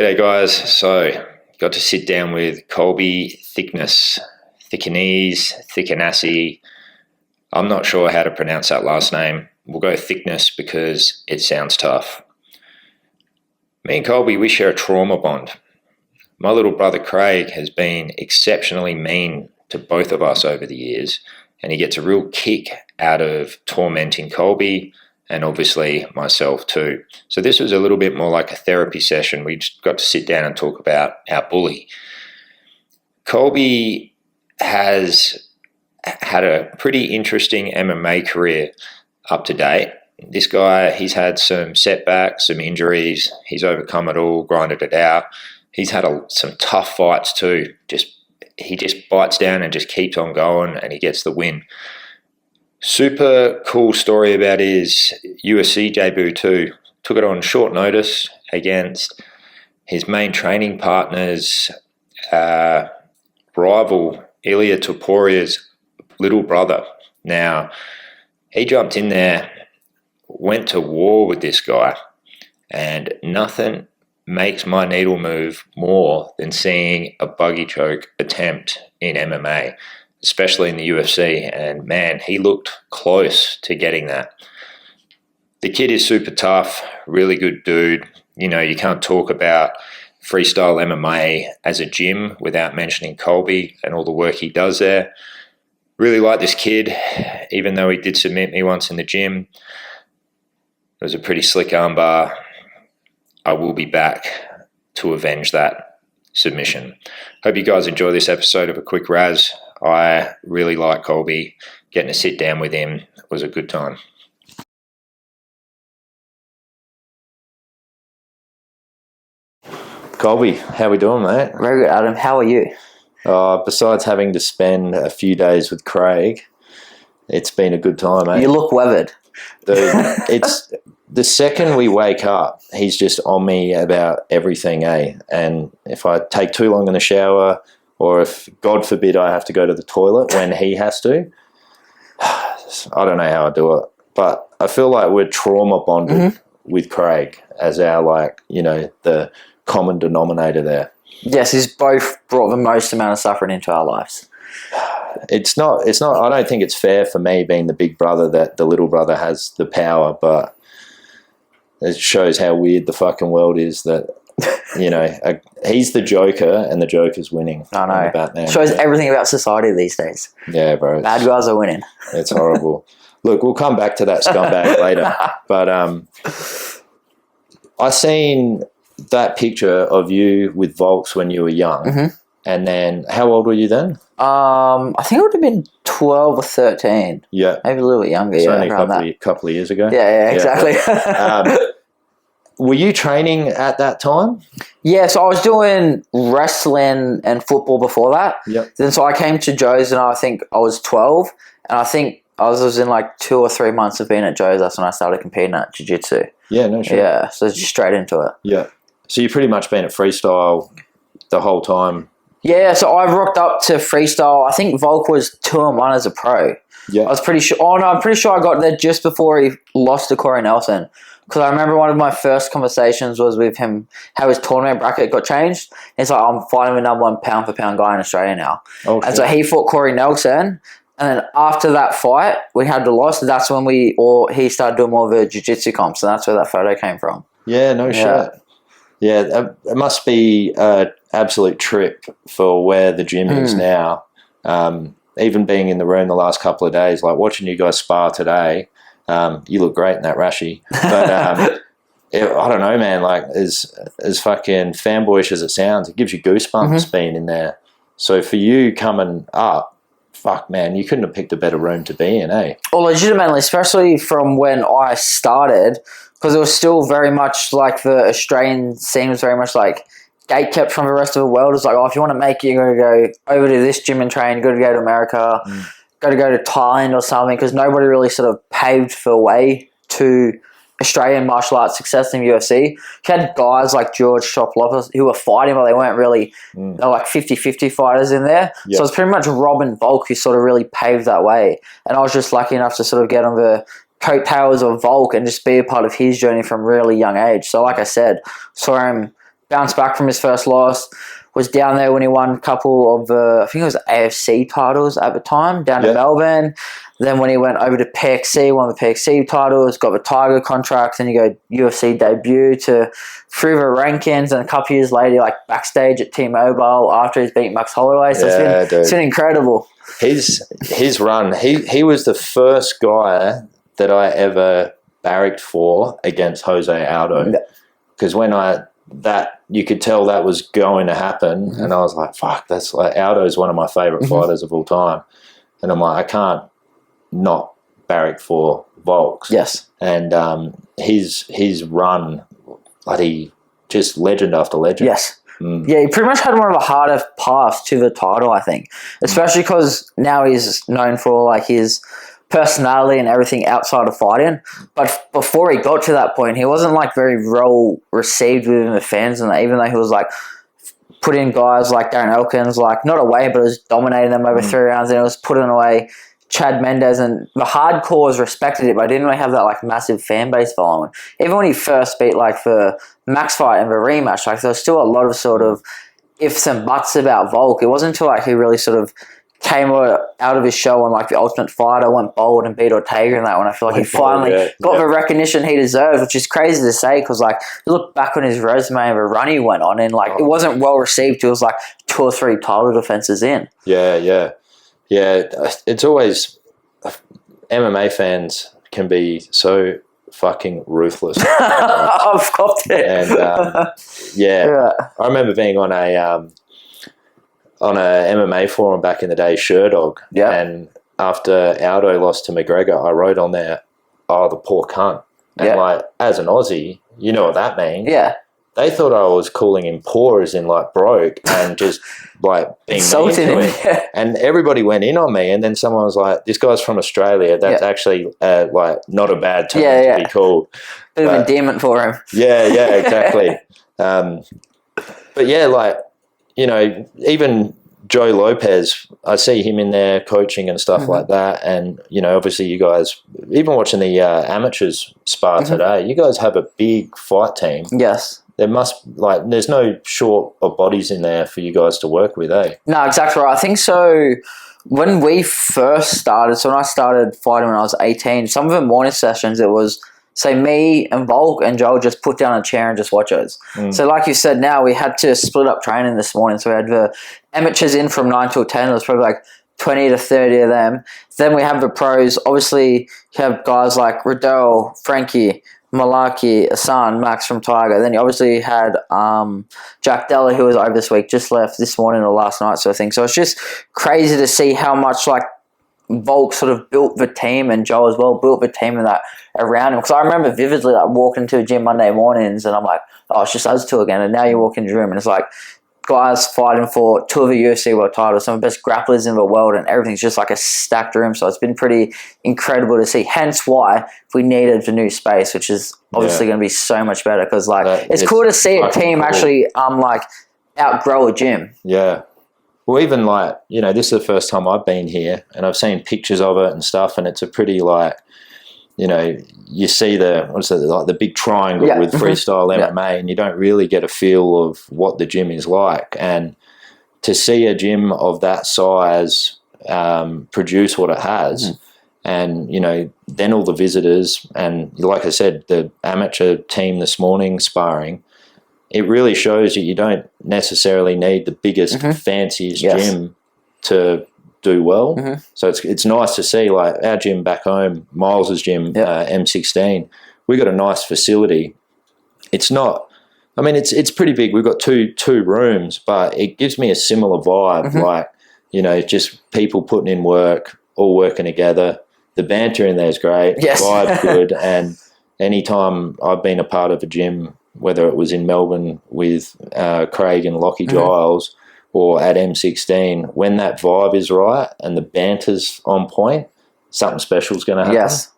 G'day guys, so got to sit down with Colby Thicknesse, Thicknesse. I'm not sure how to pronounce that last name. We'll go Thicknesse because it sounds tough. Me and Colby, we share a trauma bond. My little brother Craig has been exceptionally mean to both of us over the years, and he gets a real kick out of tormenting Colby and obviously myself too. So this was a little bit more like a therapy session. We just got to sit down and talk about our bully. Colby has had a pretty interesting MMA career up to date. This guy, he's had some setbacks, some injuries. He's overcome it all, grinded it out. He's had some tough fights too. He just bites down and just keeps on going, and he gets the win. Super cool story about his UFC debut too. Took it on short notice against his main training partner's rival, Ilia Toporia's little brother. Now, he jumped in there, went to war with this guy, and nothing makes my needle move more than seeing a buggy choke attempt in MMA, especially in the UFC, and man, he looked close to getting that. The kid is super tough, really good dude. You know, you can't talk about freestyle MMA as a gym without mentioning Colby and all the work he does there. Really like this kid, even though he did submit me once in the gym. It was a pretty slick armbar. I will be back to avenge that submission. Hope you guys enjoy this episode of A Quick Razz. I really like Colby. Getting to sit down with him was a good time. Colby, how we doing, mate? Very good, Adam. How are you? Besides having to spend a few days with Craig, it's been a good time, mate. You look weathered. Dude, it's the second we wake up, he's just on me about everything, eh? And if I take too long in the shower, or if, God forbid, I have to go to the toilet when he has to, I don't know how I do it. But I feel like we're trauma bonded with Craig as our, the common denominator there. Yes, he's both brought the most amount of suffering into our lives. It's not, I don't think it's fair for me being the big brother that the little brother has the power, but it shows how weird the fucking world is that, he's the Joker and the Joker's winning. I know. Batman. Shows everything about society these days. Yeah, bro. Bad guys are winning. It's horrible. Look, we'll come back to that scumbag later. But I seen that picture of you with Volks when you were young. And then, how old were you then? I think it would have been 12 or 13. Yeah. Maybe a little bit younger. So only a couple of years ago. Yeah, exactly. Were you training at that time? Yeah, so I was doing wrestling and football before that. Yep. Then so I came to Joe's and I think I was 12. And I think I was in like 2 or 3 months of being at Joe's. That's when I started competing at jiu-jitsu. Yeah, no shit. Yeah, so just straight into it. Yeah. So you've pretty much been at freestyle the whole time. Yeah, so I rocked up to freestyle. I think Volk was 2-1 as a pro. Yeah. I was pretty sure. Oh, no, I'm pretty sure I got there just before he lost to Corey Nelson. Because I remember one of my first conversations was with him, how his tournament bracket got changed. It's like, I'm fighting the number 1 pound-for-pound guy in Australia now. Oh, and so he fought Corey Nelson. And then after that fight, we had the loss. That's when he started doing more of a jiu-jitsu comp. So that's where that photo came from. Yeah, no shit. Yeah, it must be an absolute trip for where the gym is now. Even being in the room the last couple of days, like watching you guys spar today, you look great in that rashi. But I don't know, man, like as fucking fanboyish as it sounds, it gives you goosebumps being in there. So for you coming up, fuck, man, you couldn't have picked a better room to be in, eh? Well, legitimately, especially from when I started, because it was still very much like the Australian scene was very much like gatekept from the rest of the world. It's like, oh, if you want to make it, you're going to go over to this gym and train, you've got to go to America, got to go to Thailand or something, because nobody really sort of paved the way to Australian martial arts success in UFC. You had guys like George Shoplopoulos who were fighting, but they weren't really, they were like 50-50 fighters in there. Yep. So it's pretty much Rob and Volk who sort of really paved that way. And I was just lucky enough to sort of get on the coattails of Volk and just be a part of his journey from really young age. So like I said, saw him bounced back from his first loss. Was down there when he won a couple of, I think it was AFC titles at the time, down in Melbourne. Then when he went over to PXC, won the PXC titles, got the Tiger contract, then you go UFC debut to through the rankings, and a couple years later, like backstage at T-Mobile after he's beat Max Holloway. So it's been incredible. His run, he was the first guy that I ever barracked for against Jose Aldo. Because you could tell that was going to happen, and I was like, fuck, that's like Aldo's one of my favorite fighters of all time. And I'm like, I can't not barrack for Volks. Yes. And his run, bloody just legend after legend. Yes. Yeah, he pretty much had one of the harder paths to the title, I think. Especially because now he's known for like his personality and everything outside of fighting. But before he got to that point, he wasn't like very well received within the fans, and even though he was like putting guys like Darren Elkins like not away, but was dominating them over 3 rounds, and it was putting away Chad Mendes, and the hardcores respected it, but I didn't really have that like massive fan base following. Even when he first beat like the Max fight and the rematch, like there was still a lot of sort of ifs and buts about Volk. It wasn't until like he really sort of came out of his show on like the Ultimate Fighter, went bold and beat Ortega in that one. I feel like he finally got the recognition he deserved, which is crazy to say because like you look back on his resume and the run he went on, and like it wasn't well received. It was like 2 or 3 title defenses in. Yeah. It's always MMA fans can be so fucking ruthless. I've got it. And I remember being on a MMA forum back in the day, Sherdog. Yeah. And after Aldo lost to McGregor, I wrote on there, "Oh, the poor cunt." And like as an Aussie, you know what that means. Yeah. They thought I was calling him poor as in like broke and just like being mean to him. And everybody went in on me, and then someone was like, "This guy's from Australia. That's actually like not a bad term to be called." Bit of endearment for him. Yeah, exactly. But yeah, like, you know, even Joe Lopez, I see him in there coaching and stuff like that. And, you know, obviously you guys, even watching the amateurs spar today, you guys have a big fight team. Yes. There must, like, there's no short of bodies in there for you guys to work with, eh? No, exactly right. I think so. When we first started, so when I started fighting when I was 18, some of the morning sessions, it was, say, me and Volk and Joel just put down a chair and just watch us. So like you said, now we had to split up training this morning. So we had the amateurs in from 9 till 10. There was probably like 20 to 30 of them. Then we have the pros. Obviously, you have guys like Riddell, Frankie, Malaki, Asan, Max from Tiger. Then you obviously had Jack Della, who was over this week, just left this morning or last night sort of thing. So it's just crazy to see how much like Volk sort of built the team, and Joe as well built the team and that around him. Because I remember vividly like walking to a gym Monday mornings and I'm like, oh, it's just us two again. And now you walk into the room and it's like guys fighting for 2 of the UFC world titles, some of the best grapplers in the world, and everything's just like a stacked room. So it's been pretty incredible to see. Hence why we needed a new space, which is obviously going to be so much better because like it's cool to see a team actually like outgrow a gym. Yeah. Well, even like, you know, this is the first time I've been here and I've seen pictures of it and stuff, and it's a pretty like, you know, you see the big triangle with freestyle MMA, and you don't really get a feel of what the gym is like. And to see a gym of that size produce what it has, and, you know, then all the visitors, and like I said, the amateur team this morning sparring, it really shows you don't necessarily need the biggest, fanciest gym to do well. So it's nice to see like our gym back home, Miles's gym, M16. We got a nice facility. It's not, I mean, it's pretty big. We've got two rooms, but it gives me a similar vibe. Like, you know, just people putting in work, all working together. The banter in there is great. Yes. The vibe's good. And anytime I've been a part of a gym, whether it was in Melbourne with Craig and Lockie Giles or at M16, when that vibe is right and the banter's on point, something special is going to happen. Yes.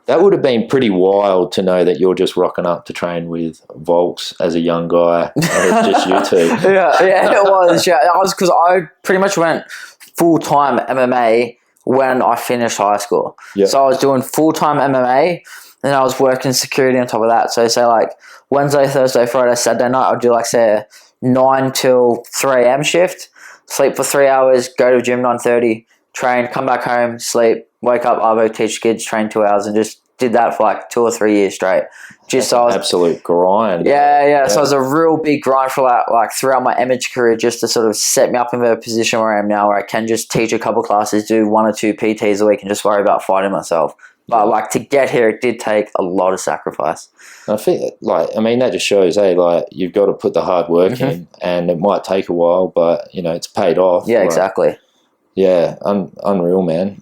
That would have been pretty wild to know that you're just rocking up to train with Volks as a young guy, and it's just you two. yeah, it was. Yeah, it was because I pretty much went full-time MMA when I finished high school. Yep. So I was doing full-time MMA. then I was working security on top of that. So say like Wednesday, Thursday, Friday, Saturday night, I'd do like say a 9 till 3 a.m. shift, sleep for 3 hours, go to the gym 9:30, train, come back home, sleep, wake up, arvo, teach kids, train 2 hours, and just did that for like 2 or 3 years straight. Just so I was, absolute grind. Yeah. So it was a real big grind for that, like throughout my amateur career, just to sort of set me up in the position where I am now, where I can just teach a couple classes, do 1 or 2 PTs a week, and just worry about fighting myself. But like to get here, it did take a lot of sacrifice. I think, that just shows, you've got to put the hard work in, and it might take a while, but it's paid off. Yeah, exactly. Yeah, unreal, man.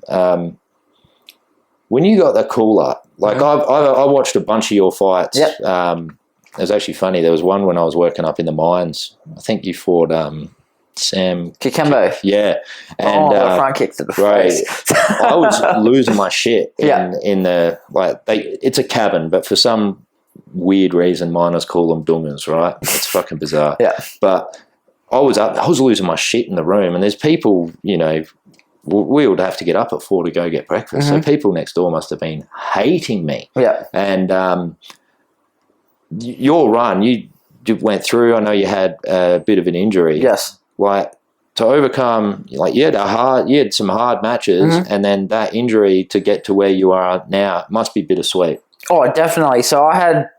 When you got that cooler, I watched a bunch of your fights. Yep. It was actually funny. There was one when I was working up in the mines. I think you fought Sam Kikembo. Yeah. And, the front kick to the face. I was losing my shit Yeah. in the it's a cabin, but for some weird reason miners call them dungas, right? It's fucking bizarre. Yeah. But I was losing my shit in the room, and there's people, we would have to get up at 4 to go get breakfast. So people next door must have been hating me. Yeah. And your run, you went through, I know you had a bit of an injury. Yes. To overcome, you had some hard matches, and then that injury to get to where you are now must be bittersweet. Oh, definitely. So I had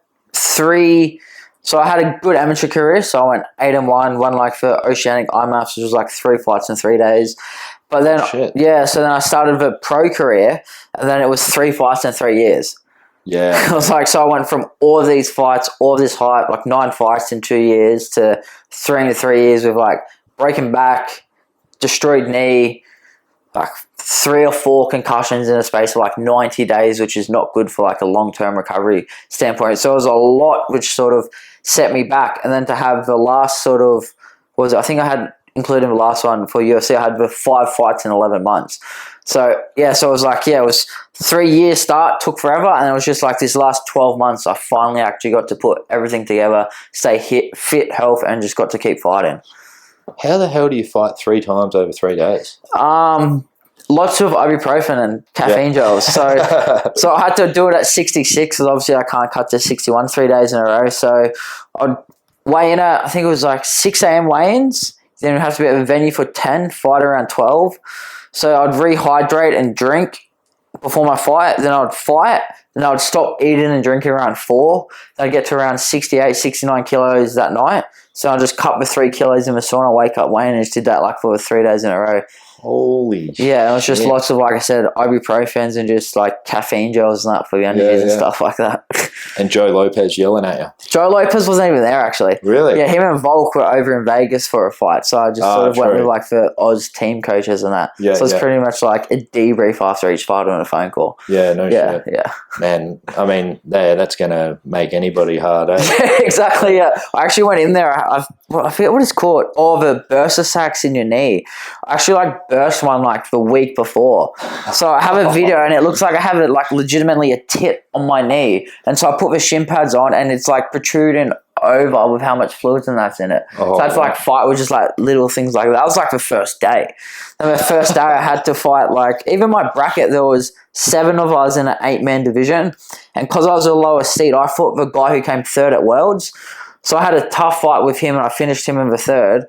a good amateur career. So I went 8-1, won like for Oceanic IMAFs, which was like 3 fights in 3 days. But then, so then I started the pro career, and then it was 3 fights in 3 years. Yeah. I was like, so I went from all of these fights, all of this hype, like 9 fights in 2 years to 3 to 3 years with like breaking back, destroyed knee, like 3 or 4 concussions in a space of like 90 days, which is not good for like a long-term recovery standpoint. So it was a lot which sort of set me back. And then to have the last sort of, I think I had, including the last one for UFC, I had the 5 fights in 11 months. So, so it was like, it was 3 years start, took forever, and it was just like this last 12 months, I finally actually got to put everything together, stay fit, health, and just got to keep fighting. How the hell do you fight 3 times over 3 days? Lots of ibuprofen and caffeine gels. So I had to do it at 66, because obviously I can't cut to 61 3 days in a row. So I'd weigh in at, I think it was like 6 a.m. weigh-ins. Then we'd have to be at the venue for 10, fight around 12. So I'd rehydrate and drink before my fight. Then I'd fight. Then I'd stop eating and drinking around 4. Then I'd get to around 68, 69 kilos that night. So I'd just cut the 3 kilos in the sauna, wake up weighing, and just did that like for 3 days in a row. Holy shit. Yeah, it was just lots of, like I said, ibuprofens and just like caffeine gels and that for the energies and stuff like that. And Joe Lopez yelling at you. Joe Lopez wasn't even there, actually. Really? Yeah, him and Volk were over in Vegas for a fight, so I just sort of went with like the Oz team coaches and that. Yeah, so it's pretty much like a debrief after each fight on a phone call. Yeah, no shit. Yeah. Man, I mean, that's going to make anybody hard, eh? Exactly, yeah. I actually went in there, I forget what it's called. Oh, the bursa sacs in your knee. I actually like burst one like the week before. So I have a video and it looks like I have it like legitimately a tip on my knee. And so I put the shin pads on and it's like protruding over with how much fluids and that's in it. So I had to like fight with just like little things like that. That was like the first day. And the first day I had to fight like, even my bracket, there was 7 of us in an 8-man division. And because I was a lower seed, I fought the guy who came 3rd at Worlds. So I had a tough fight with him and I finished him in the 3rd.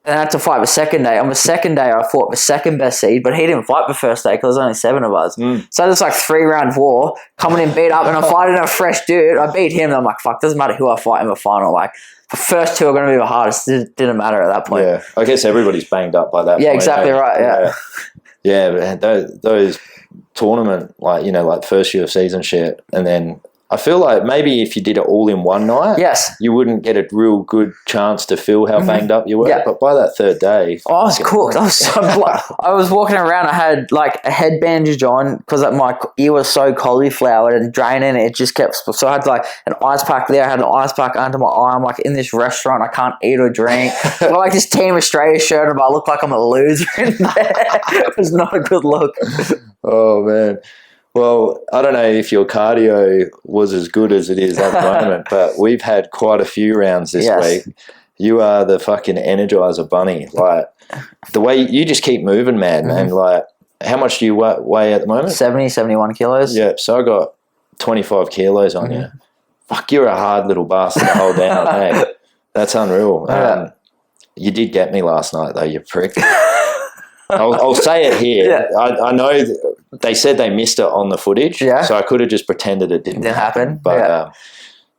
And I had to fight the second day. On the second day, I fought the second best seed, but he didn't fight the first day because there was only 7 of us. So it's like 3-round war, coming in beat up, and I'm fighting a fresh dude. I beat him, and I'm like, fuck, doesn't matter who I fight in the final. Like, the first 2 are going to be the hardest. It didn't matter at that point. Yeah, I guess everybody's banged up by that point. Yeah, exactly right, yeah. Yeah, but those tournament, like first UFCs and shit, and then I feel like maybe if you did it all in one night, you wouldn't get a real good chance to feel how banged up you were. Yeah. But by that 3rd day... Oh, I was cooked. I was so I was walking around, I had like a head bandage on because my ear was so cauliflowered and draining. It just kept... So I had like an ice pack there. I had an ice pack under my eye. I'm like in this restaurant. I can't eat or drink. I got like this Team Australia shirt, but I look like I'm a loser in there. It was not a good look. Oh, man. Well, I don't know if your cardio was as good as it is at the moment, but we've had quite a few rounds this week. You are the fucking Energizer Bunny. Like, the way you just keep moving, man. And, like, how much do you weigh at the moment? 70, 71 kilos. Yeah, so I got 25 kilos on you. Fuck, you're a hard little bastard to hold down. Hey, that's unreal. You did get me last night, though, you prick. I'll say it here. Yeah. I know they said they missed it on the footage, so I could have just pretended it didn't happen. But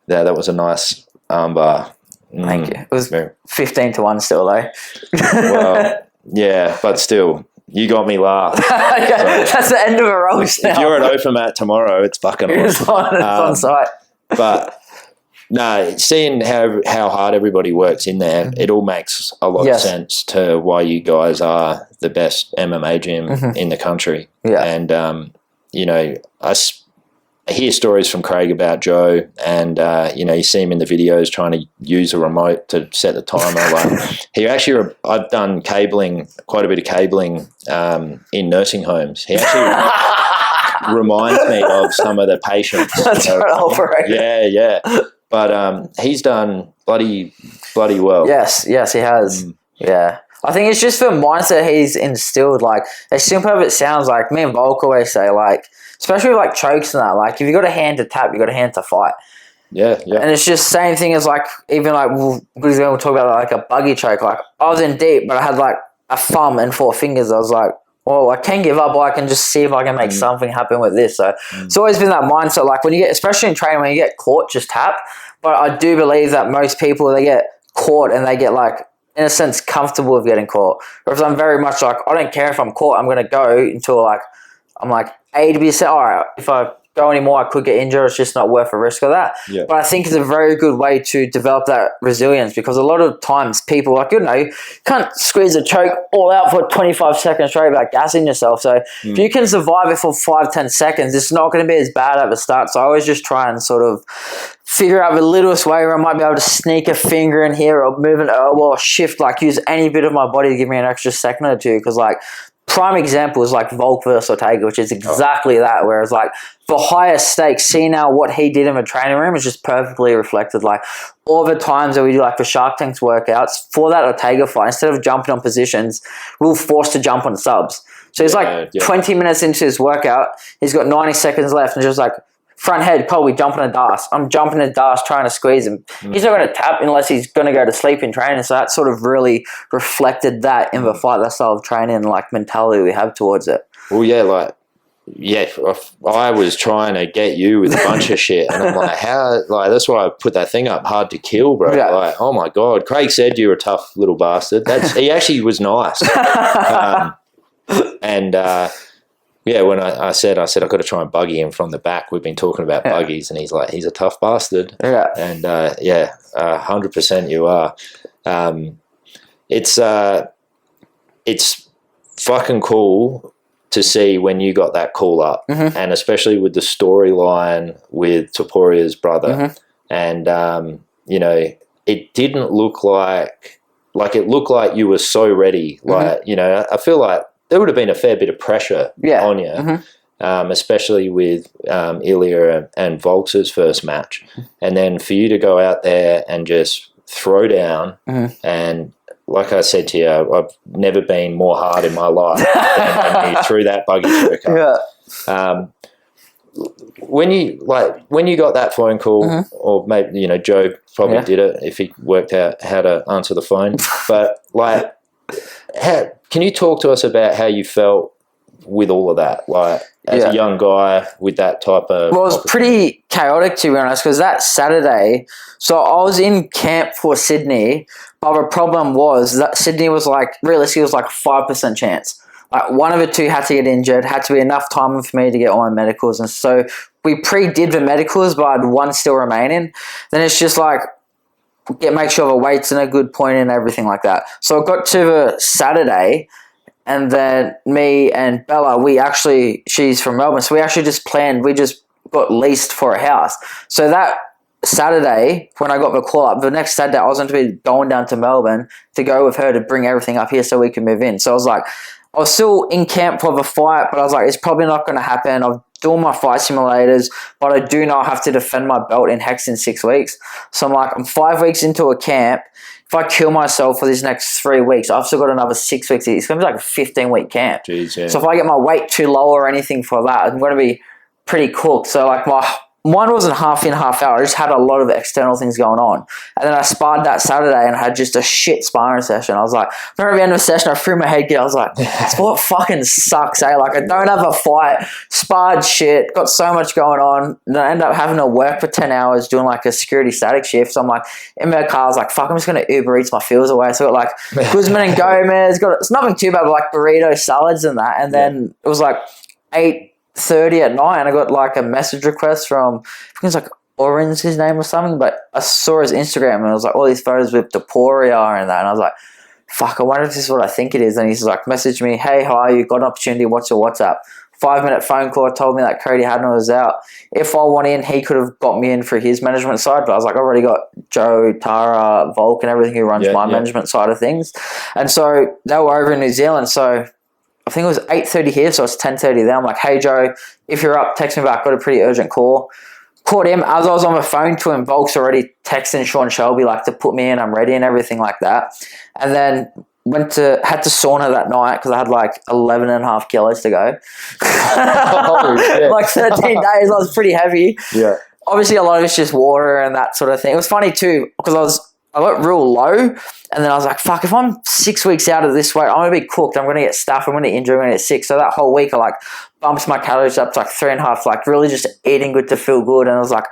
that was a nice armbar. Thank you. It was 15-1 still, though. Well, yeah, but still, you got me last. So, that's the end of a roast now. If you're at Open Mat tomorrow, it's fucking on. It's on site. But no, seeing how hard everybody works in there, it all makes a lot of sense to why you guys are the best MMA gym in the country. Yeah. And, you know, I hear stories from Craig about Joe, and, you know, you see him in the videos trying to use a remote to set the timer. I've done quite a bit of cabling in nursing homes. He actually reminds me of some of the patients. That's right. Yeah. But he's done bloody well. Yes, he has. Yeah. I think it's just the mindset he's instilled. Like, as simple as it sounds, like me and Volk always say, like, especially like chokes and that, like, if you got a hand to tap, you got a hand to fight. Yeah. And it's just same thing as like, even like, we'll talk about like a buggy choke. Like, I was in deep, but I had like a thumb and 4 fingers. I was like, well, I can give up, or I can just see if I can make something happen with this. So it's always been that mindset. Like, when you get, especially in training, when you get caught, just tap. But I do believe that most people, they get caught and they get like, in a sense, comfortable with getting caught. Whereas I'm very much like, I don't care if I'm caught, I'm going to go until like, I'm like 80%, all right, if I go anymore, I could get injured. It's just not worth the risk of that. Yeah. But I think it's a very good way to develop that resilience, because a lot of times people, like, you know, you can't squeeze a choke all out for 25 seconds straight without gassing yourself. So if you can survive it for 5-10 seconds, it's not going to be as bad at the start. So I always just try and sort of figure out the littlest way where I might be able to sneak a finger in here or move an elbow or shift, like use any bit of my body to give me an extra second or two. Because like, prime example is like Volk versus Ortega, which is exactly that. Whereas like for higher stakes, see now what he did in the training room is just perfectly reflected. Like all the times that we do like the Shark Tanks workouts for that Ortega fight, instead of jumping on positions, we were forced to jump on subs. So he's 20 minutes into his workout, he's got 90 seconds left, and just like, front head, Colby jumping a DAS. I'm jumping a DAS trying to squeeze him. He's not going to tap unless he's going to go to sleep in training. So that sort of really reflected that in the fight, that style of training and like mentality we have towards it. Well, I was trying to get you with a bunch of shit, and I'm like, how? Like, that's why I put that thing up, hard to kill, bro. Yeah. Like, oh my god, Craig said you were a tough little bastard. He actually was nice, yeah, when I said I've got to try and buggy him from the back. We've been talking about buggies, and he's like, he's a tough bastard. Yeah, and 100% you are. It's fucking cool to see when you got that call up, and especially with the storyline with Toporia's brother, and you know, it didn't look like it looked like you were so ready. Like, you know, I feel like there would have been a fair bit of pressure on you, especially with Ilya and Volk's first match. And then for you to go out there and just throw down, and like I said to you, I've never been more hard in my life than you threw that buggy trick up. When you got that phone call, or maybe, you know, Joe probably did it if he worked out how to answer the phone. But like, can you talk to us about how you felt with all of that? Like, as a young guy with that type of... Well, it was pretty chaotic, to be honest, because that Saturday, so I was in camp for Sydney, but the problem was that Sydney was like, realistically, it was like a 5% chance. Like, one of the two had to get injured, had to be enough time for me to get all my medicals. And so we pre-did the medicals, but I had one still remaining. Then it's just like, make sure the weight's in a good point and everything like that. So I got to the Saturday, and then me and Bella, she's from Melbourne, so we actually just planned, we just got leased for a house. So that Saturday, when I got the call up, the next Saturday I was going to be going down to Melbourne to go with her to bring everything up here so we can move in. So I was like, I was still in camp for the fight, but I was like, it's probably not going to happen. I've done my fight simulators, but I do know I have to defend my belt in Hex in 6 weeks. So I'm like, I'm 5 weeks into a camp. If I kill myself for these next 3 weeks, I've still got another 6 weeks. It's going to be like a 15-week camp. Jeez, yeah. So if I get my weight too low or anything for that, I'm going to be pretty cooked. So like my mine wasn't half in, half out. I just had a lot of external things going on. And then I sparred that Saturday and had just a shit sparring session. I was like, I remember at the end of the session, I threw my head gear. I was like, sport fucking sucks, eh? Like, I don't have a fight, sparred shit, got so much going on. And I ended up having to work for 10 hours doing like a security static shift. So I'm like, in my car, I was like, fuck, I'm just going to Uber Eats my feels away. So I got like Guzman and Gomez, it's nothing too bad, but like burrito salads and that. And then it was like 8:30 at night, and I got like a message request from, I think it was like Oren's his name or something, but I saw his Instagram and it was like all these photos with Deporia and that, and I was like, fuck, I wonder if this is what I think it is. And he's like, message me, hey, how are you? Got an opportunity, what's your WhatsApp? 5-minute phone call, told me that Cody Hadden was out. If I want in, he could have got me in for his management side, but I was like, I already got Joe, Tara, Volk and everything who runs my management side of things. And so they were over in New Zealand, so I think it was 8:30 here, so it's 10:30 there. I'm like, hey, Joe, if you're up, text me back. Got a pretty urgent call. Caught him. As I was on the phone to him, Volk's already texting Sean Shelby, like, to put me in, I'm ready and everything like that. And then had to sauna that night because I had like 11 and a half kilos to go. Like 13 days, I was pretty heavy. Yeah. Obviously, a lot of it's just water and that sort of thing. It was funny too because I got real low, and then I was like, fuck, if I'm 6 weeks out of this weight, I'm going to be cooked. I'm going to get stuff. I'm going to injure. I'm going to get sick. So that whole week, I like bumps my calories up to like 3.5, like really just eating good to feel good. And I was like,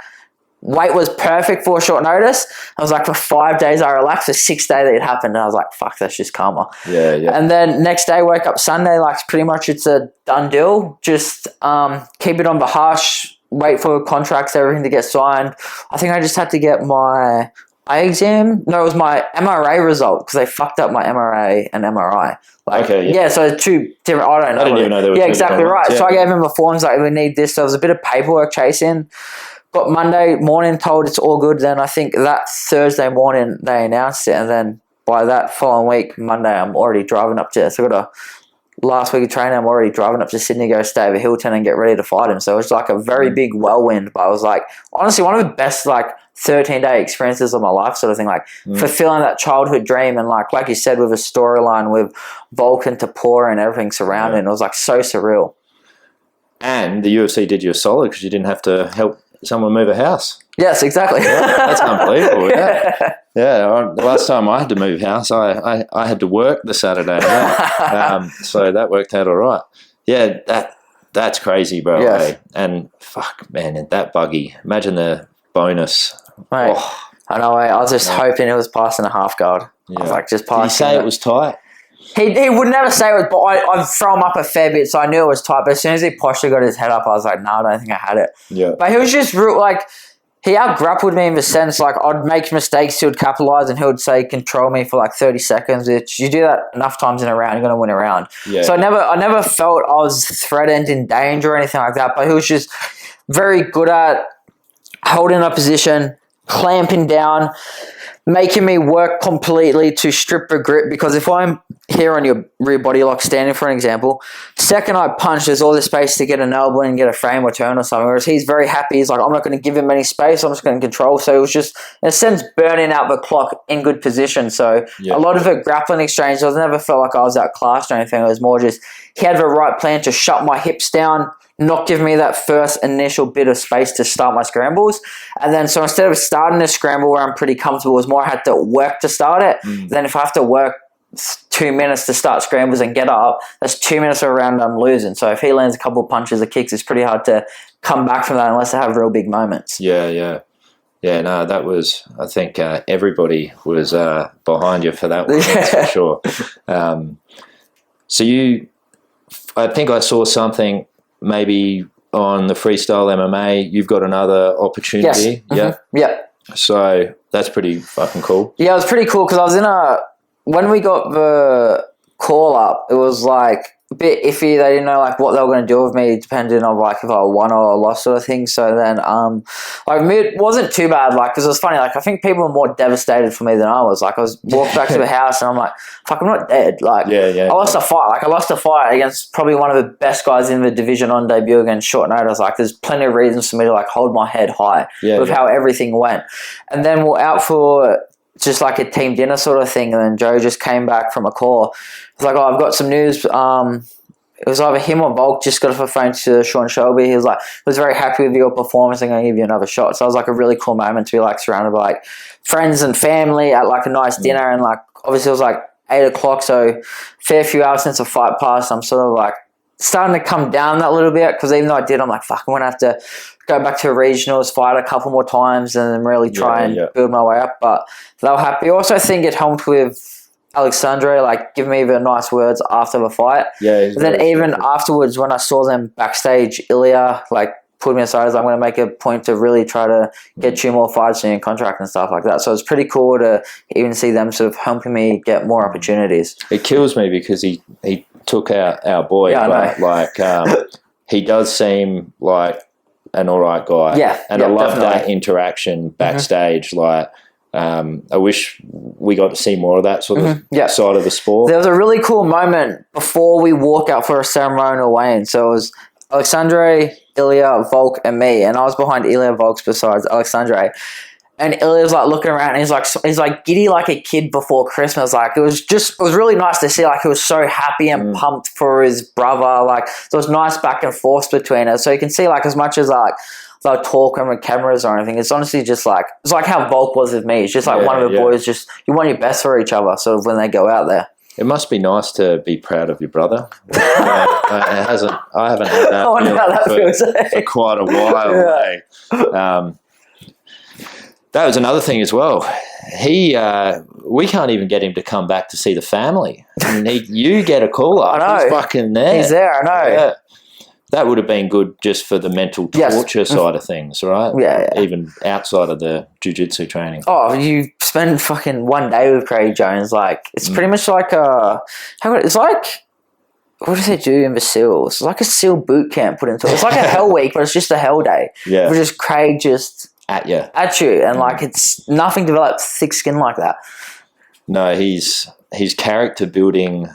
weight was perfect for short notice. I was like, for 5 days, I relaxed. The 6th day that it happened, and I was like, fuck, that's just karma. Yeah, yeah. And then next day, wake up Sunday, like pretty much it's a done deal. Just keep it on the hush, wait for contracts, everything to get signed. I think I just had to get my eye exam. No, it was my MRA result because they fucked up my MRA and MRI. Like, okay, yeah. So two different. I don't know. I didn't even know there were two exactly right. Yeah. So I gave him the forms like we need this. So there was a bit of paperwork chasing. Got Monday morning told it's all good. Then I think that Thursday morning they announced it, and then by that following week, Monday, I'm already driving up to. So I got a last week of training. I'm already driving up to Sydney, go stay over Hilton, and get ready to fight him. So it's like a very big whirlwind. But I was like, honestly, one of the best like 13-day experiences of my life, sort of thing. Like fulfilling that childhood dream, and like you said, with a storyline with Volk and Tapora and everything surrounding. Yeah. It was like so surreal. And the UFC did you a solid because you didn't have to help someone move a house. Yes, exactly. Yeah, that's unbelievable. Yeah. Yeah. The last time I had to move house, I had to work the Saturday. Yeah. So that worked out all right. Yeah, that's crazy, bro. Yes. Hey? And fuck, man, that buggy. Imagine the bonus. Right. Oh. I know. I was just hoping it was passing a half guard. Yeah. I was like, just passing. Did you say it was tight? He would never say it was, but I'd throw him up a fair bit, so I knew it was tight. But as soon as he partially got his head up, I was like, no, I don't think I had it. Yeah. But he was just real, like, he out-grappled me in the sense, like, I'd make mistakes, he would capitalize, and he would say, control me for like 30 seconds, which you do that enough times in a round, you're going to win a round. Yeah. So I never felt I was threatened, in danger, or anything like that, but he was just very good at holding a position, clamping down, making me work completely to strip the grip, because if I'm here on your rear body lock standing, for an example, second I punch, there's all this space to get an elbow and get a frame or turn or something, whereas he's very happy. He's like, I'm not going to give him any space, I'm just going to control. So it was just, in a sense, burning out the clock in good position. So a lot of it grappling exchange, I never felt like I was outclassed or anything. It was more just, he had the right plan to shut my hips down, not give me that first initial bit of space to start my scrambles. And then, so instead of starting a scramble where I'm pretty comfortable, it was more I had to work to start it. Then if I have to work 2 minutes to start scrambles and get up, that's 2 minutes of a round I'm losing. So if he lands a couple of punches or kicks, it's pretty hard to come back from that unless I have real big moments. Yeah, no, that was, I think everybody was behind you for that one, that's for sure. So I think I saw something maybe on the Freestyle MMA, you've got another opportunity. Yes. Yeah. So that's pretty fucking cool. Yeah, it was pretty cool because I was when we got the call up, it was like a bit iffy. They didn't know like what they were going to do with me, depending on like if I won or lost sort of thing. So then, like it wasn't too bad. Like, because it was funny. Like I think people were more devastated for me than I was. Like I walked back to the house and I'm like, fuck, I'm not dead. Like I lost a fight. Like I lost a fight against probably one of the best guys in the division on debut against short notice. Like there's plenty of reasons for me to like hold my head high with how everything went. And then we're out for just like a team dinner sort of thing, and then Joe just came back from a call. It's like, oh, I've got some news. it was either him or Volk just got off a phone to Sean Shelby. He was very happy with your performance and going to give you another shot. So it was like a really cool moment to be like surrounded by like friends and family at like a nice dinner. And like obviously it was like 8 o'clock, so fair few hours since the fight passed. I'm sort of like starting to come down that little bit, because even though I did, I'm like, fuck, I'm going to have to go back to regionals, fight a couple more times, and then really try and build my way up. But they were happy. I also think it helped with Alexandre, like, giving me the nice words after the fight. Yeah. Then even afterwards, when I saw them backstage, Ilya, like, pulled me aside as I'm going to make a point to really try to get you more fights in your contract and stuff like that. So it's pretty cool to even see them sort of helping me get more opportunities. It kills me because he took our boy, but like he does seem like an all right guy. Yeah, and I love definitely. that interaction backstage. Like, I wish we got to see more of that sort of side of the sport. There was a really cool moment before we walk out for a ceremonial weigh-in. So it was Alexandre, Ilya, Volk, and me, and I was behind Ilya, Volk besides Alexandre. And Ilya was like looking around, and he's like giddy like a kid before Christmas. Like it was really nice to see. Like he was so happy and pumped for his brother. Like there was nice back and forth between us. So you can see, like, as much as like they'll talk on the cameras or anything, it's honestly just like, it's like how Volk was with me. It's just like one of the boys. Just you want your best for each other, sort of when they go out there. It must be nice to be proud of your brother. I haven't had that for quite a while. That was another thing as well. We can't even get him to come back to see the family. I mean, you get a call up. I know. He's fucking there. He's there, I know. Yeah. That would have been good just for the mental torture side of things, right? Yeah. Even outside of the jiu-jitsu training. Oh, you spend fucking one day with Craig Jones. Like, it's pretty much like it's like, what do they do in the SEALs? It's like a SEAL boot camp put into it. It's like a hell week, but it's just a hell day. Yeah. It's just Craig just at you. And like, it's nothing develops thick skin like that. No, his character building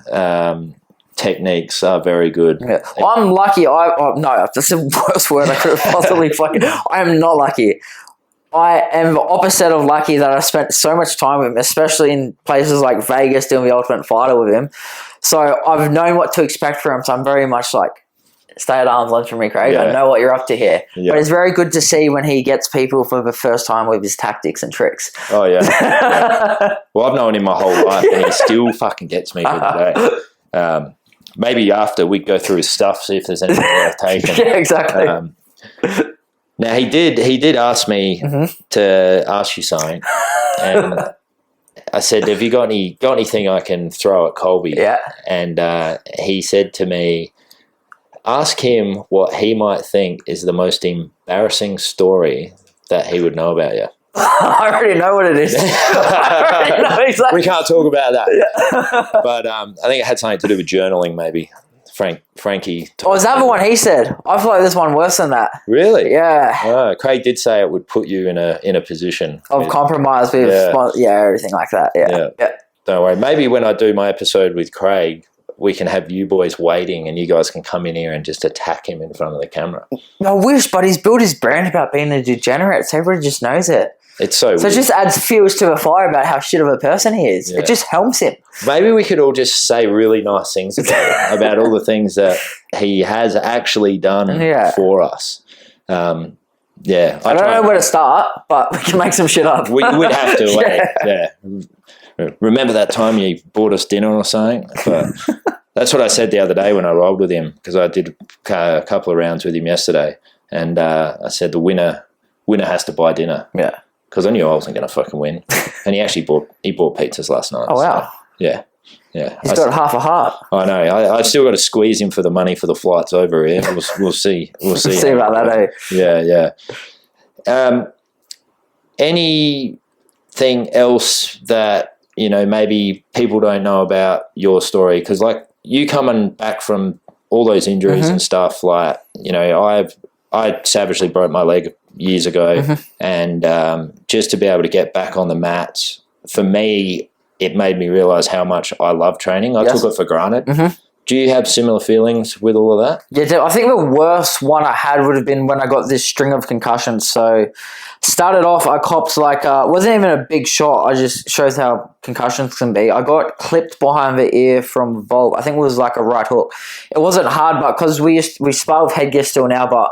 techniques are very good. Yeah. I'm lucky. That's the worst word I could have possibly fucking. I am not lucky. I am the opposite of lucky that I spent so much time with him, especially in places like Vegas doing the Ultimate Fighter with him. So I've known what to expect from him. So I'm very much like, stay at arm's length from me, Craig. I know what you're up to here. Yeah. But it's very good to see when he gets people for the first time with his tactics and tricks. Oh, yeah. Well, I've known him my whole life, and he still fucking gets me for the day. Maybe after we go through his stuff, see if there's anything worth taking. Yeah, exactly. Now, he did ask me to ask you something, and I said, have you got anything I can throw at Colby? Yeah. And he said to me, ask him what he might think is the most embarrassing story that he would know about you. I already know what it is. I already know exactly. We can't talk about that. Yeah. But I think it had something to do with journaling, maybe. Frankie. Oh, is that the one he said? I feel like there's one worse than that. Really? Yeah. Craig did say it would put you in a position of compromise with everything like that. Yeah. Don't worry. Maybe when I do my episode with Craig, we can have you boys waiting and you guys can come in here and just attack him in front of the camera. I wish, but he's built his brand about being a degenerate, so everyone just knows it. It's so weird. It just adds fuels to the fire about how shit of a person he is. Yeah. It just helps him. Maybe we could all just say really nice things about all the things that he has actually done for us. I don't know where to start, but we can make some shit up. We'd have to. Remember that time you bought us dinner or something? But that's what I said the other day when I rolled with him, because I did a couple of rounds with him yesterday, and I said the winner has to buy dinner. Yeah. Because I knew I wasn't going to fucking win. And he actually bought pizzas last night. Oh, wow. So, yeah. He's got half a heart. I know. I've still got to squeeze him for the money for the flights over here. We'll see. We'll see about that, eh? Yeah. Anything else that, maybe people don't know about your story? Because, like, you coming back from all those injuries and stuff, like, I savagely broke my leg years ago, and just to be able to get back on the mats, for me, it made me realize how much I love training. I took it for granted Do you have similar feelings with all of that? Yeah, I think the worst one I had would have been when I got this string of concussions. So, started off, I copped like, wasn't even a big shot. I just shows how concussions can be. I got clipped behind the ear from Volk. I think it was like a right hook. It wasn't hard, but because we spar with headgear still now, but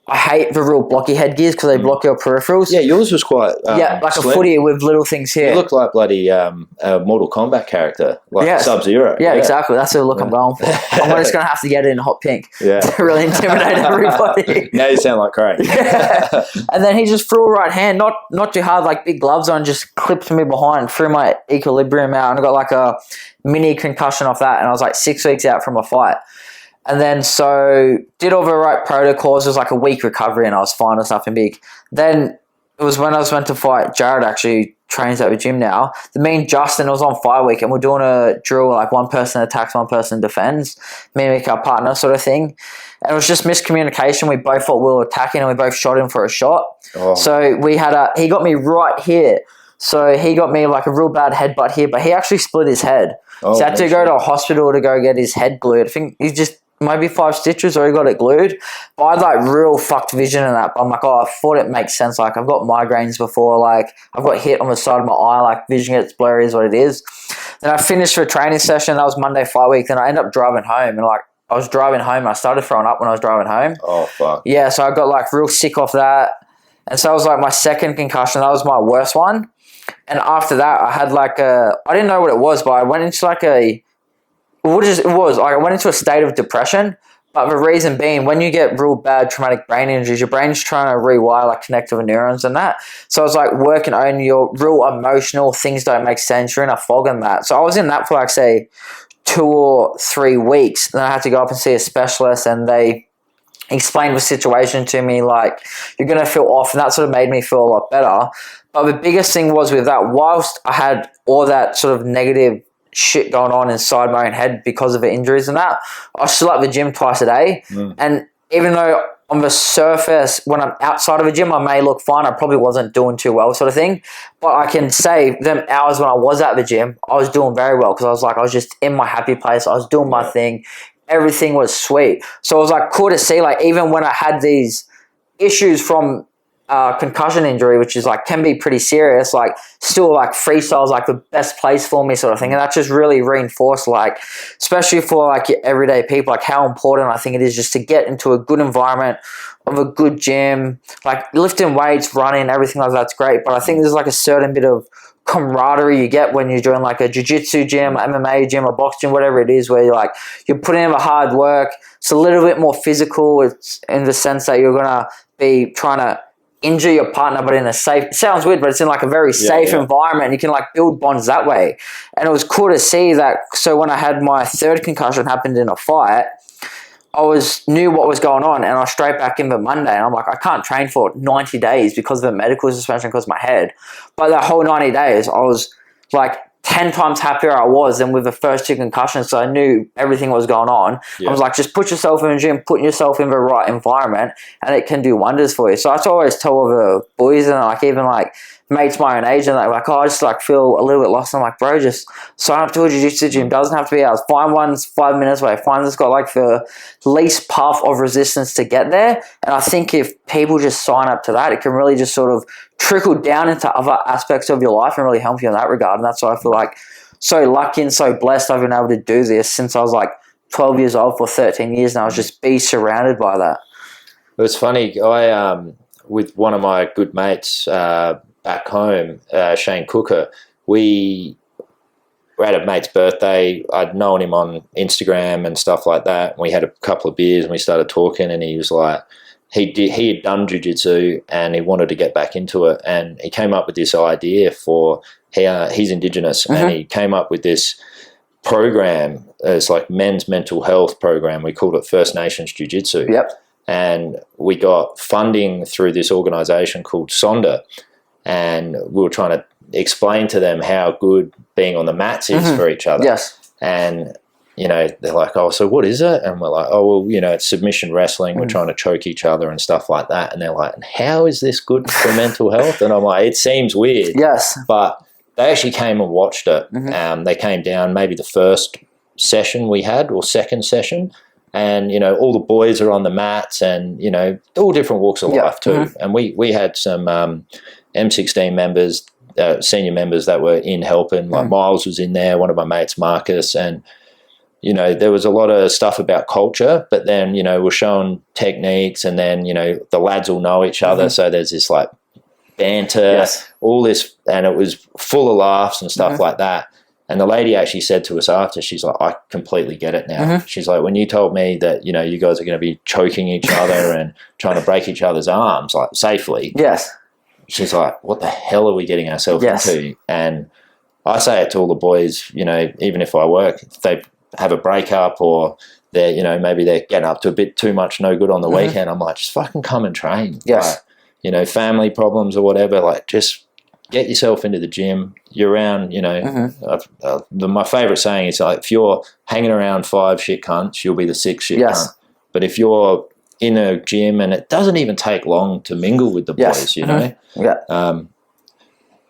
I hate the real blocky headgears because they block your peripherals. Yeah, yours was quite like slim. a footy with little things here. You look like bloody a Mortal Kombat character, like Sub-Zero. Yeah, exactly. That's the look I'm going for. I'm just going to have to get it in hot pink to really intimidate everybody. Now you sound like Craig. Yeah. And then he just threw a right hand, not too hard, like big gloves on, just clipped me behind, threw my equilibrium out, and I got like a mini concussion off that, and I was like 6 weeks out from a fight. And then so did all the right protocols. It was like a week recovery and I was fine. It's nothing big. Then it was when I was meant to fight. Jared actually trains at the gym now. Me and Justin, it was on fight week and we're doing a drill like one person attacks, one person defends, mimic our partner sort of thing. And it was just miscommunication. We both thought we were attacking and we both shot him for a shot. Oh. So he got me right here. So he got me like a real bad headbutt here, but he actually split his head. So I had to go to a hospital to go get his head glued. I think he just maybe 5 stitches or he got it glued. But I had like real fucked vision in that. But I'm like, I thought it makes sense. Like I've got migraines before. Like I've got hit on the side of my eye. Like vision gets blurry is what it is. Then I finished for a training session. That was Monday fight week. Then I ended up driving home. And like I was driving home and I started throwing up when I was driving home. Oh, fuck. Yeah, so I got like real sick off that. And so it was like my second concussion. That was my worst one. And after that, I had like I didn't know what it was, but I went into like I went into a state of depression. But the reason being, when you get real bad traumatic brain injuries, your brain's trying to rewire like connective neurons and that. So I was like working on your real emotional things don't make sense. You're in a fog and that. So I was in that for like say 2 or 3 weeks. Then I had to go up and see a specialist and they explained the situation to me like you're going to feel off, and that sort of made me feel a lot better. But the biggest thing was with that, whilst I had all that sort of negative shit going on inside my own head because of the injuries and that, I was still at the gym twice a day. And even though on the surface, when I'm outside of a gym, I may look fine, I probably wasn't doing too well sort of thing. But I can say them hours when I was at the gym, I was doing very well because I was just in my happy place. I was doing my thing. Everything was sweet. So it was like cool to see, like even when I had these issues from concussion injury, which is like can be pretty serious, like still like freestyle is like the best place for me sort of thing. And that just really reinforced, like especially for like your everyday people, like how important I think it is just to get into a good environment of a good gym, like lifting weights, running, everything like that's great. But I think there's like a certain bit of camaraderie you get when you're doing like a jiu-jitsu gym, MMA gym, a box gym, whatever it is, where you're putting in the hard work. It's a little bit more physical. It's in the sense that you're gonna be trying to injure your partner, but in a safe, it sounds weird, but it's in like a very safe environment. You can like build bonds that way. And it was cool to see that. So when I had my third concussion happened in a fight, I knew what was going on, and I was straight back in the Monday, and I'm like, I can't train for 90 days because of a medical suspension because of my head. But that whole 90 days, I was like 10 times happier I was than with the first 2 concussions, so I knew everything was going on. I was like, just put yourself in the gym, put yourself in the right environment, and it can do wonders for you. So I always tell all the boys and like even like mates my own age, and they're like, oh, I just like feel a little bit lost. I'm like, bro, just sign up to a jiu-jitsu gym. Doesn't have to be ours. Find one's 5 minutes away. Find that's got like the least path of resistance to get there. And I think if people just sign up to that, it can really just sort of trickle down into other aspects of your life and really help you in that regard. And that's why I feel like so lucky and so blessed I've been able to do this since I was like 12 years old for 13 years now. I was just be surrounded by that. It was funny. I with one of my good mates back home, Shane Cooker, we were at a mate's birthday. I'd known him on Instagram and stuff like that. We had a couple of beers and we started talking, and he was like, he had done jiu-jitsu and he wanted to get back into it, and he came up with this idea for he's Indigenous, and he came up with this program. It's like men's mental health program. We called it First Nations Jiu-Jitsu. And we got funding through this organization called Sonda, and we were trying to explain to them how good being on the mats is for each other. And you know, they're like, oh, so what is it? And we're like, oh, well, you know, it's submission wrestling. We're trying to choke each other and stuff like that. And they're like, how is this good for mental health? And I'm like, it seems weird. But they actually came and watched it. They came down maybe the first session we had, or second session. And, you know, all the boys are on the mats and, you know, all different walks of life too. And we had some M16 members, senior members that were in helping. Like Miles was in there, one of my mates, Marcus. And, you know, there was a lot of stuff about culture, but then, you know, we're showing techniques and then, you know, the lads all know each other. So there's this like banter, all this, and it was full of laughs and stuff like that. And the lady actually said to us after, she's like, I completely get it now. She's like, when you told me that, you know, you guys are going to be choking each other and trying to break each other's arms, like safely. She's like, what the hell are we getting ourselves into? And I say it to all the boys, you know, even if I work, if they have a breakup or they're, you know, maybe they're getting up to a bit too much no good on the weekend, I'm like, just fucking come and train. Like, you know, family problems or whatever, like just get yourself into the gym. You're around, you know, my favourite saying is like, if you're hanging around 5 shit cunts, you'll be the 6th shit cunt. But if you're in a gym, and it doesn't even take long to mingle with the boys, you know.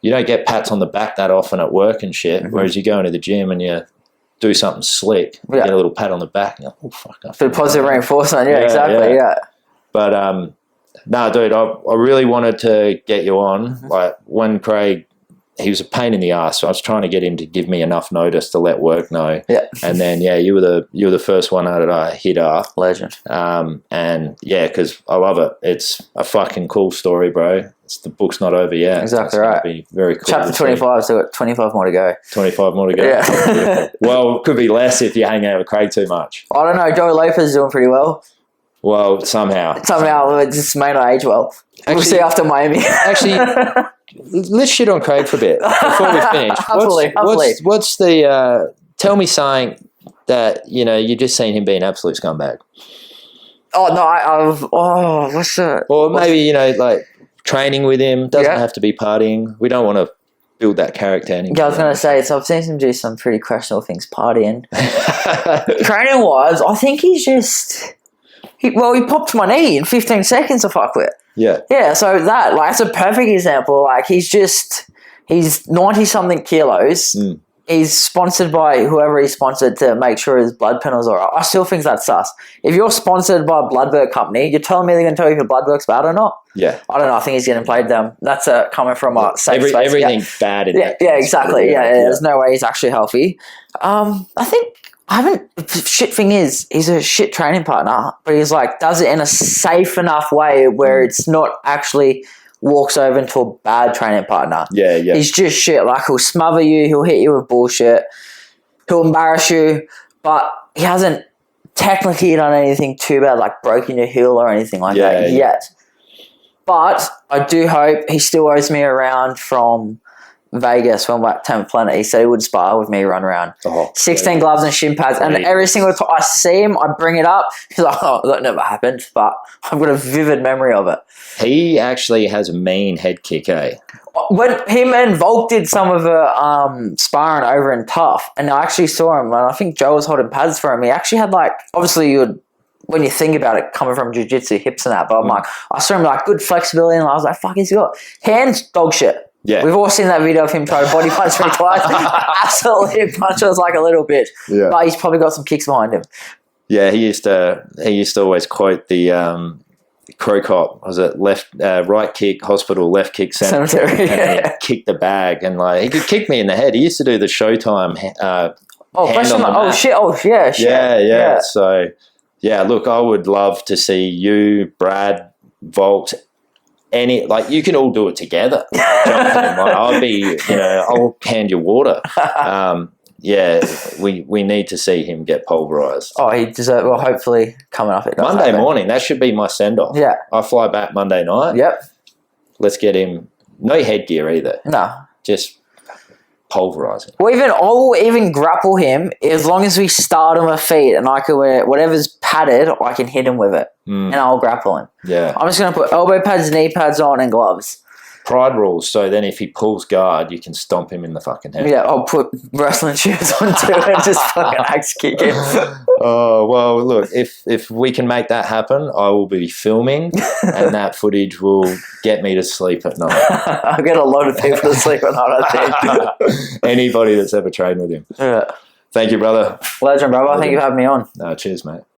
You don't get pats on the back that often at work and shit, whereas you go into the gym and you do something slick, you get a little pat on the back, and you're like, oh, fuck. For positive reinforcement, But, no, dude, I really wanted to get you on. Like, when Craig, he was a pain in the ass, so I was trying to get him to give me enough notice to let work know. And then, you were the first one that I hit up. Legend. And, because I love it. It's a fucking cool story, bro. The book's not over yet. Exactly right. Be very cool. Chapter 25, so 25 more to go. 25 more to go. Well, it could be less if you hang out with Craig too much. I don't know. Joey Lopez is doing pretty well. Well, somehow it just may not age well. Actually, we'll see after Miami. Actually, let's shit on Craig for a bit before we finish. Hopefully. What's the? Tell me something that you know you just seen him be an absolute scumbag. Oh no! What's that? Or maybe you know, like training with him doesn't have to be partying. We don't want to build that character anymore. Yeah, I was going to say, so I've seen him do some pretty questionable things partying. Training wise, I think he's just. He popped my knee in 15 seconds to fuck with. Yeah, so that's a perfect example. Like, he's 90-something kilos. He's sponsored by whoever he's sponsored to make sure his blood panel's all right. I still think that's sus. If you're sponsored by a blood work company, you're telling me they're going to tell you if your blood work's bad or not? I don't know. I think he's getting played them. That's coming from a safe space. Everything bad in that. Yeah, exactly. There's no way he's actually healthy. Shit thing is, he's a shit training partner, but he's like, does it in a safe enough way where it's not actually walks over into a bad training partner. He's just shit. Like, he'll smother you, he'll hit you with bullshit, he'll embarrass you, but he hasn't technically done anything too bad, like broken your heel or anything like that yet. But I do hope he still owes me around from Vegas when we're at 10th Planet. He said he would spar with me, run around. 16 gloves and shin pads. And every single time I see him, I bring it up. He's like, that never happened. But I've got a vivid memory of it. He actually has a mean head kick, eh? When him and Volk did some of the sparring over in Tough, and I actually saw him, and I think Joe was holding pads for him. He actually had, like, obviously when you think about it, coming from jiu-jitsu, hips and that, but I'm like, I saw him, like, good flexibility, and I was like, fuck, he's got hands, dog shit. We've all seen that video of him try to body punch me twice. Absolutely punch us like a little bitch. But he's probably got some kicks behind him. Yeah, he used to always quote the Crow Cop. Was it right kick, hospital, left kick, cemetery, and he'd kick the bag, and like he could kick me in the head. He used to do the Showtime hand on the mat. Shit. So look, I would love to see you, Brad, Volk, you can all do it together. I'll hand you water. We need to see him get pulverized. He deserves. Well, hopefully coming up. Monday morning, that should be my send off. Yeah, I fly back Monday night. Yep. Let's get him. No headgear either. No, just pulverizing. I'll even grapple him as long as we start on my feet, and I can wear whatever's padded. I can hit him with it, and I'll grapple him. Yeah, I'm just gonna put elbow pads, knee pads on, and gloves. Pride rules, so then if he pulls guard, you can stomp him in the fucking head. Yeah, I'll put wrestling shoes on too and just fucking axe kick him. Oh, well, look, if we can make that happen, I will be filming, and that footage will get me to sleep at night. I'll get a lot of people to sleep at night, I think. Anybody that's ever trained with him. Yeah. Thank you, brother. Legend, brother. Thank you for having me on. No, cheers, mate.